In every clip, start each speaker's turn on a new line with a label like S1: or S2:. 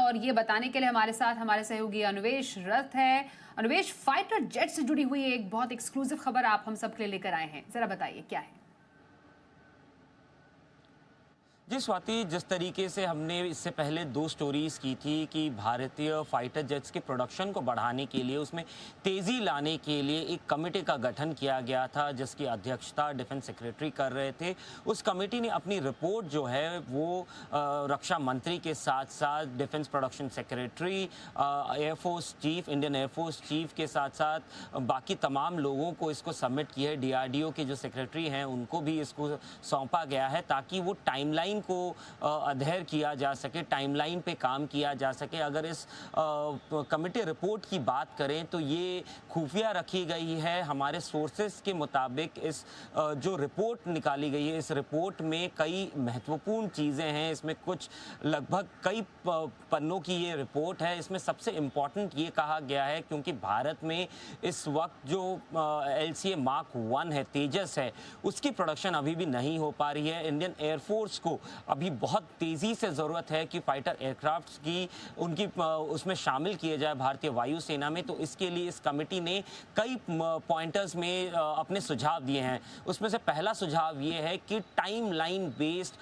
S1: और ये बताने के लिए हमारे साथ हमारे सहयोगी अनुवेश रथ है। अनुवेश, फाइटर जेट से जुड़ी हुई एक बहुत एक्सक्लूसिव खबर आप हम सब के लिए लेकर आए हैं, जरा बताइए क्या है।
S2: जी स्वाति, जिस तरीके से हमने इससे पहले 2 स्टोरीज की थी कि भारतीय फाइटर जेट्स के प्रोडक्शन को बढ़ाने के लिए, उसमें तेज़ी लाने के लिए एक कमेटी का गठन किया गया था, जिसकी अध्यक्षता डिफेंस सेक्रेटरी कर रहे थे। उस कमेटी ने अपनी रिपोर्ट जो है वो रक्षा मंत्री के साथ साथ defence production secretary, air force chief, Indian air force chief के साथ साथ बाकी तमाम लोगों को इसको सबमिट किया है। DRDO के जो सेक्रेटरी हैं उनको भी इसको सौंपा गया है ताकि वो टाइमलाइन को अध्ययन किया जा सके, टाइमलाइन पे काम किया जा सके। अगर इस कमेटी रिपोर्ट की बात करें तो ये खुफिया रखी गई है। हमारे सोर्सेस के मुताबिक इस जो रिपोर्ट निकाली गई है, इस रिपोर्ट में कई महत्वपूर्ण चीज़ें हैं। इसमें कुछ लगभग कई पन्नों की ये रिपोर्ट है। इसमें सबसे इम्पॉर्टेंट ये कहा गया है क्योंकि भारत में इस वक्त जो LCA Mark 1 है, तेजस है, उसकी प्रोडक्शन अभी भी नहीं हो पा रही है। इंडियन एयरफोर्स को अभी बहुत तेजी से जरूरत है कि फाइटर एयरक्राफ्ट्स की उनकी उसमें शामिल किए जाए भारतीय वायुसेना में। तो इसके लिए इस कमेटी ने कई पॉइंटर्स में अपने सुझाव दिए हैं। उसमें से पहला सुझाव ये है कि टाइमलाइन बेस्ड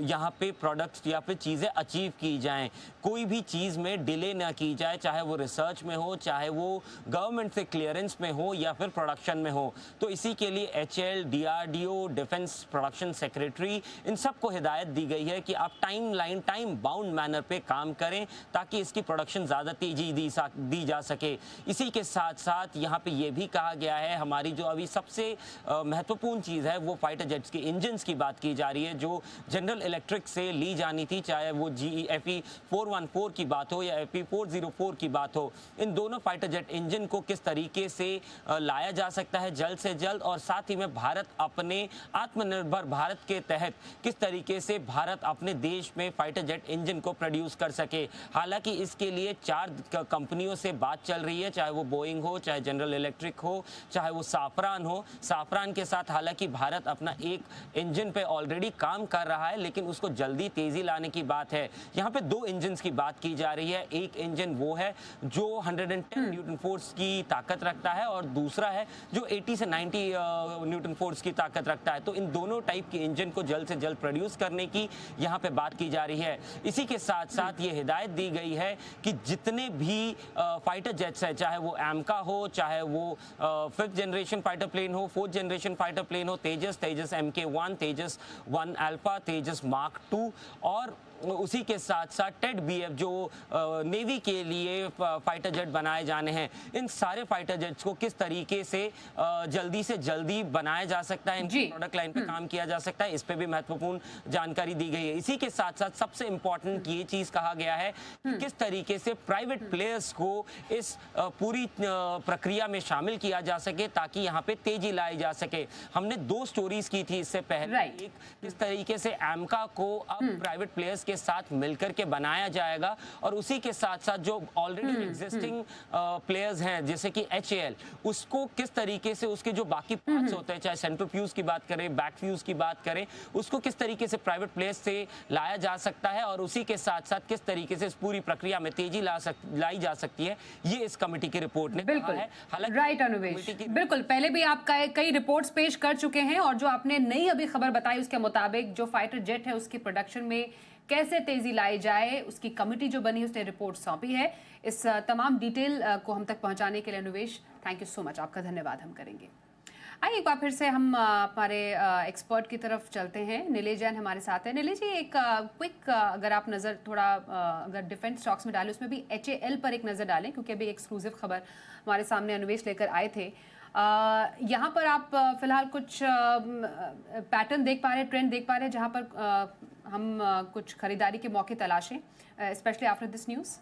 S2: यहाँ पे प्रोडक्ट्स या फिर चीज़ें अचीव की जाएं। कोई भी चीज़ में डिले ना की जाए, चाहे वो रिसर्च में हो, चाहे वो गवर्नमेंट से क्लियरेंस में हो या फिर प्रोडक्शन में हो। तो इसी के लिए HAL, DRDO, defence production secretary, इन सबको हिदायत दी गई है कि आप टाइम बाउंड मैनर पे काम करें ताकि इसकी प्रोडक्शन ज़्यादा तेजी दी जा सके। इसी के साथ साथ यहाँ पे ये भी कहा गया है, हमारी जो अभी सबसे महत्वपूर्ण चीज़ है वो फाइटर जेट्स के इंजन्स की बात की जा रही है, जो जनरल इलेक्ट्रिक से ली जानी थी, चाहे वो GE FE 414 की बात हो या FE 404 की बात हो। इन दोनों फाइटर जेट इंजन को किस तरीके से लाया जा सकता है जल्द से जल्द, और साथ ही में भारत अपने आत्मनिर्भर भारत के तहत किस तरीके से भारत अपने देश में फाइटर जेट इंजन को प्रोड्यूस कर सके। हालांकि इसके लिए 4 कंपनियों से बात चल रही है, चाहे वो बोइंग हो, चाहे जनरल इलेक्ट्रिक हो, चाहे वो साफरान हो। साफरान के साथ हालांकि भारत अपना एक इंजन पे ऑलरेडी काम कर रहा है, लेकिन उसको जल्दी तेजी लाने की बात है। यहाँ पे 2 इंजन की बात की जा रही है। एक इंजन वो है जो 110 न्यूटन फोर्स की ताकत रखता है और दूसरा है जो 80 से 90 न्यूटन फोर्स की ताकत रखता है। तो इन दोनों टाइप के इंजन को जल्द से जल्द प्रोड्यूस करने की यहाँ पे बात की जा रही है। इसी के साथ साथ ये हिदायत दी गई है कि जितने भी फाइटर जेट्स हैं, चाहे वो एमका हो, चाहे वो 5th जनरेशन फाइटर प्लेन हो, 4th जनरेशन फाइटर प्लेन हो, तेजस MK1, तेजस 1 अल्फा, तेजस मार्क 2, और उसी के साथ साथ टेड BF जो नेवी के लिए फाइटर जेट बनाए जाने हैं, इन सारे फाइटर जेट्स को किस तरीके से जल्दी से जल्दी बनाया जा सकता है, इनकी प्रोडक्ट लाइन पे काम किया जा सकता है, इस पे भी महत्वपूर्ण जानकारी दी गई है। इसी के साथ साथ सबसे इंपॉर्टेंट ये चीज कहा गया है कि किस तरीके से प्राइवेट प्लेयर्स को इस पूरी प्रक्रिया में शामिल किया जा सके ताकि यहाँ पे तेजी लाई जा सके। हमने 2 स्टोरीज की थी इससे पहले, एक किस तरीके से एमका को अब प्राइवेट प्लेयर्स के साथ मिलकर के बनाया जाएगा, और उसी के साथ साथ जो ऑलरेडी एग्जिस्टिंग प्लेयर्स हैं जैसे कि HAL, उसको किस तरीके से उसके जो बाकी पार्ट्स होते हैं, चाहे सेंट्रोफ्यूज की बात करें, बैक फ्यूज की बात करें, उसको किस तरीके से प्राइवेट प्लेयर्स से लाया जा सकता है, और उसी के साथ साथ किस तरीके से इस पूरी प्रक्रिया में तेजी लाई जा सकती है, ये इस कमेटी की रिपोर्ट ने कहा है। हालांकि
S1: राइट अनुवेश, बिल्कुल पहले भी आप कई रिपोर्ट्स पेश कर चुके हैं, और जो आपने नई अभी खबर बताई उसके मुताबिक जो फाइटर जेट है उसकी प्रोडक्शन में कैसे तेजी लाई जाए, उसकी कमेटी जो बनी उसने रिपोर्ट सौंपी है। इस तमाम डिटेल को हम तक पहुंचाने के लिए अनुवेश, थैंक यू सो मच, आपका धन्यवाद हम करेंगे। आइए एक बार फिर से हम हमारे एक्सपर्ट की तरफ चलते हैं। नीलेश जैन हमारे साथ है। नीलेश जी, एक क्विक अगर आप नज़र थोड़ा अगर डिफेंस स्टॉक्स में डालें, उसमें भी HAL पर एक नज़र डालें, क्योंकि अभी एक्सक्लूसिव खबर हमारे सामने अनुवेश लेकर आए थे। यहाँ पर आप फिलहाल कुछ पैटर्न देख पा रहे हैं, ट्रेंड देख पा रहे हैं, जहाँ पर हम कुछ खरीदारी के मौके तलाशें, स्पेशली आफ्टर दिस न्यूज़?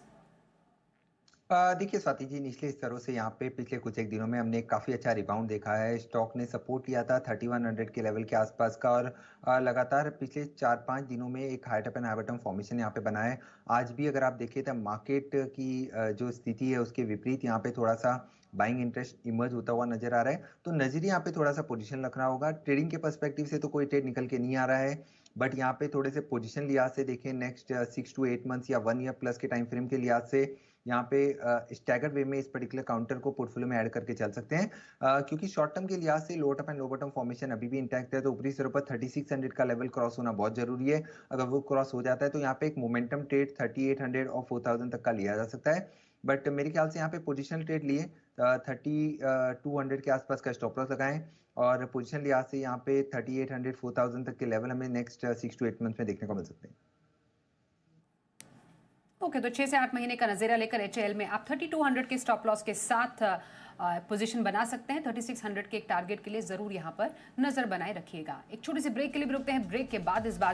S3: देखिए स्वाति जी, निचले स्तरों से यहाँ पे पिछले कुछ एक दिनों में हमने काफी अच्छा रिबाउंड देखा है। स्टॉक ने सपोर्ट लिया था 3100 के लेवल के आसपास का, और लगातार पिछले 4-5 दिनों में एक high top and high bottom formation यहाँ पे बना है। आज भी अगर आप देखें तो मार्केट की जो स्थिति है उसके विपरीत यहाँ पे थोड़ा सा बाइंग इंटरेस्ट इमर्ज होता हुआ नजर आ रहा है। तो नजरिए यहाँ पे थोड़ा सा पोजीशन रखना होगा। ट्रेडिंग के पर्सपेक्टिव से तो कोई ट्रेड निकल के नहीं आ रहा है। बट यहाँ पे थोड़े से पोजीशन लिहाज से देखें, नेक्स्ट 6 to 8 मंथ्स या 1 ईयर प्लस के टाइम फ्रेम के लिहाज से यहाँ पे स्टैगर्ड वे में इस पर्टिकुलर काउंटर को पोर्टफोलियो में ऐड करके चल सकते हैं, क्योंकि शॉर्ट टर्म के लिहाज से low top and low bottom formation अभी भी इंटैक्ट है। तो ऊपरी सिरों पर 3600 का लेवल क्रॉस होना बहुत जरूरी है। अगर वो क्रॉस हो जाता है तो यहाँ पे एक मोमेंटम ट्रेड 3800 और 4000 तक का लिया जा सकता है। बट मेरे ख्याल से यहाँ पे पोजिशनल ट्रेड लिए 3200 के आसपास का स्टॉप लॉस लगाएं, और पोजीशन लिहाज से यहाँ पे 3800 4000 तक के लेवल हमें नेक्स्ट 6 to 8 मंथ में देखने को मिल सकते हैं।
S1: ओके, तो 6 से 8 महीने का नजरिया लेकर एचएएल में आप 3200 के स्टॉप लॉस के साथ पोजीशन बना सकते हैं। 3600 के एक टारगेट के लिए जरूर यहां पर नजर बनाए रखिएगा। एक छोटी सी ब्रेक के लिए भी रुकते हैं। ब्रेक के बाद इस बात